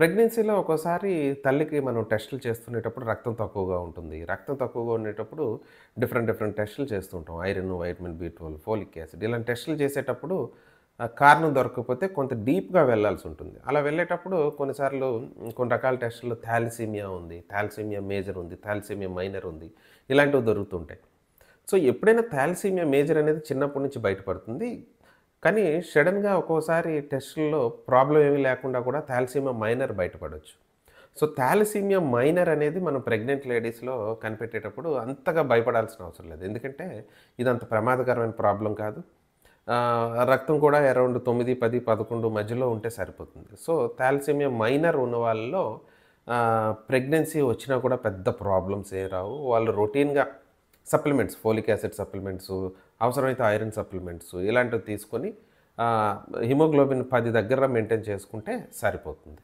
ప్రెగ్నెన్సీలో ఒక్కోసారి తల్లికి మనం టెస్టులు చేస్తునేటప్పుడు రక్తం తక్కువగా ఉంటుంది. రక్తం తక్కువగా ఉండేటప్పుడు డిఫరెంట్ టెస్టులు చేస్తూ ఉంటాం. Iron, vitamin B12, folic acid ఇలాంటి టెస్టులు చేసేటప్పుడు కారణం దొరకకపోతే కొంత డీప్‌గా వెళ్ళాల్సుంటుంది. అలా వెళ్ళేటప్పుడు కొన్నిసార్లు కొన్ని రకాల టెస్టుల్లో థాలసీమియా ఉంది, థాలసీమియా మేజర్ ఉంది, థాలసీమియా మైనర్ ఉంది. ఇలాంటివి దొరుకుతుంటాయి. సో, ఎప్పుడైనా థాలసీమియా మేజర్ అనేది చిన్నప్పటి నుంచి బయటపడుతుంది. కానీ సడెన్‌గా ఒక్కోసారి టెస్టుల్లో ప్రాబ్లమ్ ఏమీ లేకుండా కూడా థాలసీమియా మైనర్ బయటపడొచ్చు. సో, థాలసీమియా మైనర్ అనేది మనం ప్రెగ్నెంట్ లేడీస్‌లో కనిపెట్టేటప్పుడు అంతగా భయపడాల్సిన అవసరం లేదు. ఎందుకంటే ఇదంత ప్రమాదకరమైన ప్రాబ్లమ్ కాదు. రక్తం కూడా అరౌండ్ 9, 10, 11 మధ్యలో ఉంటే సరిపోతుంది. సో, థాలసీమియా మైనర్ ఉన్న వాళ్ళలో ప్రెగ్నెన్సీ వచ్చినా కూడా పెద్ద ప్రాబ్లమ్స్ ఏం రావు. వాళ్ళు రొటీన్‌గా సప్లిమెంట్స్, ఫోలిక్ యాసిడ్ సప్లిమెంట్సు, అవసరమైతే ఐరన్ సప్లిమెంట్సు ఇలాంటివి తీసుకొని ఆహ్, హిమోగ్లోబిన్ 10 దగ్గర మెయింటైన్ చేసుకుంటే సరిపోతుంది.